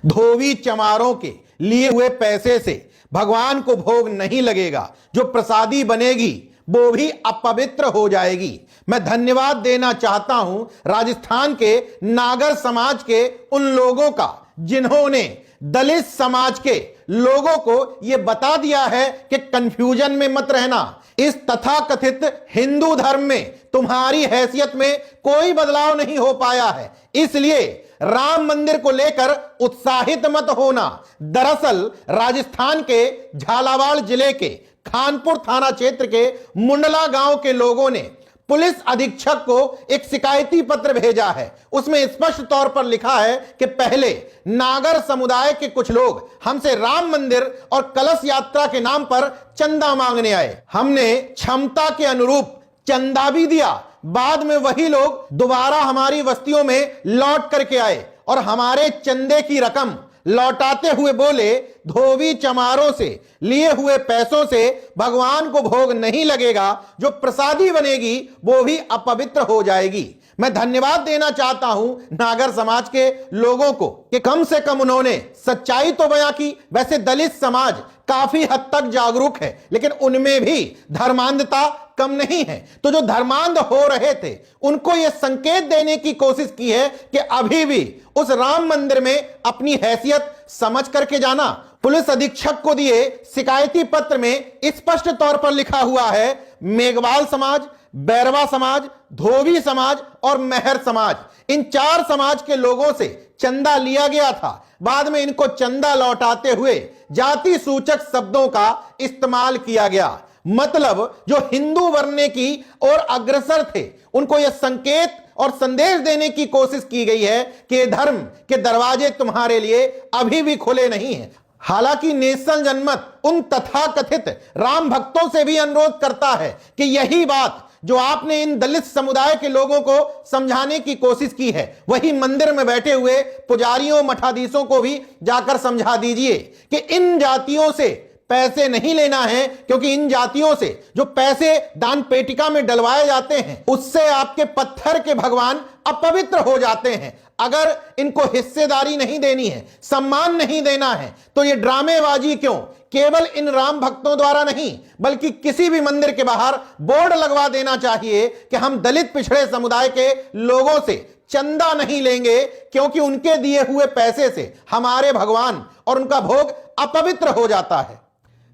धोबी चमारों के लिए हुए पैसे से भगवान को भोग नहीं लगेगा, जो प्रसादी बनेगी वो भी अपवित्र हो जाएगी। मैं धन्यवाद देना चाहता हूं राजस्थान के नागर समाज के उन लोगों का जिन्होंने दलित समाज के लोगों को यह बता दिया है कि कंफ्यूजन में मत रहना। इस तथाकथित हिंदू धर्म में तुम्हारी हैसियत में कोई बदलाव नहीं हो पाया है, इसलिए राम मंदिर को लेकर उत्साहित मत होना। दरअसल राजस्थान के झालावाड़ जिले के खानपुर थाना क्षेत्र के मुंडला गांव के लोगों ने पुलिस अधीक्षक को एक शिकायती पत्र भेजा है। उसमें स्पष्ट तौर पर लिखा है कि पहले नागर समुदाय के कुछ लोग हमसे राम मंदिर और कलश यात्रा के नाम पर चंदा मांगने आए। हमने क्षमता के अनुरूप चंदा भी दिया। बाद में वही लोग दोबारा हमारी बस्तियों में लौट करके आए और हमारे चंदे की रकम लौटाते हुए बोले, धोबी चमारों से लिए हुए पैसों से भगवान को भोग नहीं लगेगा, जो प्रसादी बनेगी वो भी अपवित्र हो जाएगी। मैं धन्यवाद देना चाहता हूं नागर समाज के लोगों को कि कम से कम उन्होंने सच्चाई तो बयां की। वैसे दलित समाज काफी हद तक जागरूक है, लेकिन उनमें भी धर्मांधता कम नहीं है। तो जो धर्मांध हो रहे थे उनको यह संकेत देने की कोशिश की है कि अभी भी उस राम मंदिर में अपनी हैसियत समझ करके जाना। पुलिस अधीक्षक को दिए शिकायती पत्र में स्पष्ट तौर पर लिखा हुआ है, मेघवाल समाज, बैरवा समाज, धोबी समाज और मेहर समाज, इन 4 समाज के लोगों से चंदा लिया गया था। बाद में इनको चंदा लौटाते हुए जाति सूचक शब्दों का इस्तेमाल किया गया। मतलब जो हिंदू बनने की ओर अग्रसर थे उनको यह संकेत और संदेश देने की कोशिश की गई है कि धर्म के दरवाजे तुम्हारे लिए अभी भी खुले नहीं हैं। हालांकि नेशनल जनमत उन तथाकथित राम भक्तों से भी अनुरोध करता है कि यही बात जो आपने इन दलित समुदाय के लोगों को समझाने की कोशिश की है, वही मंदिर में बैठे हुए पुजारियों मठाधीशों को भी जाकर समझा दीजिए कि इन जातियों से पैसे नहीं लेना है, क्योंकि इन जातियों से जो पैसे दान पेटिका में डलवाए जाते हैं उससे आपके पत्थर के भगवान अपवित्र हो जाते हैं। अगर इनको हिस्सेदारी नहीं देनी है, सम्मान नहीं देना है, तो ये ड्रामेबाजी क्यों? केवल इन राम भक्तों द्वारा नहीं बल्कि किसी भी मंदिर के बाहर बोर्ड लगवा देना चाहिए कि हम दलित पिछड़े समुदाय के लोगों से चंदा नहीं लेंगे, क्योंकि उनके दिए हुए पैसे से हमारे भगवान और उनका भोग अपवित्र हो जाता है।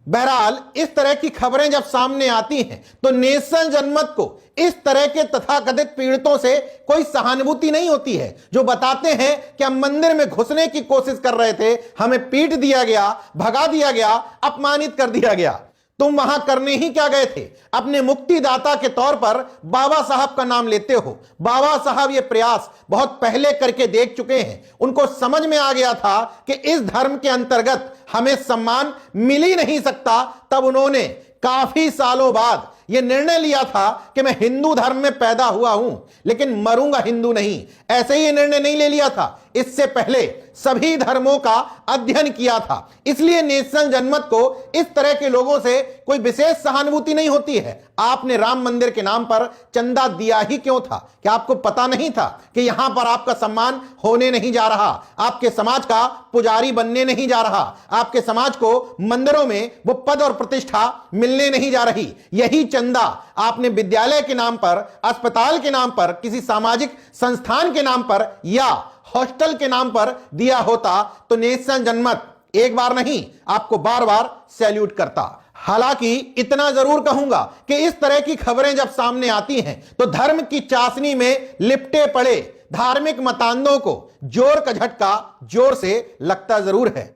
बहरहाल इस तरह की खबरें जब सामने आती हैं तो नेशनल जनमत को इस तरह के तथाकथित पीड़ितों से कोई सहानुभूति नहीं होती है, जो बताते हैं कि हम मंदिर में घुसने की कोशिश कर रहे थे, हमें पीट दिया गया, भगा दिया गया, अपमानित कर दिया गया। तुम वहां करने ही क्या गए थे? अपने मुक्तिदाता के तौर पर बाबा साहब का नाम लेते हो। बाबा साहब ये प्रयास बहुत पहले करके देख चुके हैं। उनको समझ में आ गया था कि इस धर्म के अंतर्गत हमें सम्मान मिल ही नहीं सकता। तब उन्होंने काफी सालों बाद यह निर्णय लिया था कि मैं हिंदू धर्म में पैदा हुआ हूं लेकिन मरूंगा हिंदू नहीं। ऐसे ही यह निर्णय नहीं ले लिया था, इससे पहले सभी धर्मों का अध्ययन किया था। इसलिए नेशनल जनमत को इस तरह के लोगों से कोई विशेष सहानुभूति नहीं होती है। आपने राम मंदिर के नाम पर चंदा दिया ही क्यों था? क्या आपको पता नहीं था कि यहां पर आपका सम्मान होने नहीं जा रहा, आपके समाज का पुजारी बनने नहीं जा रहा, आपके समाज को मंदिरों में वो पद और प्रतिष्ठा मिलने नहीं जा रही? यही चंदा आपने विद्यालय के नाम पर, अस्पताल के नाम पर, किसी सामाजिक संस्थान के नाम पर या हॉस्टल के नाम पर दिया होता तो नेशनल जनमत एक बार नहीं आपको बार बार सैल्यूट करता। हालांकि इतना जरूर कहूंगा कि इस तरह की खबरें जब सामने आती हैं तो धर्म की चाशनी में लिपटे पड़े धार्मिक मतांधों को जोर का झटका जोर से लगता जरूर है।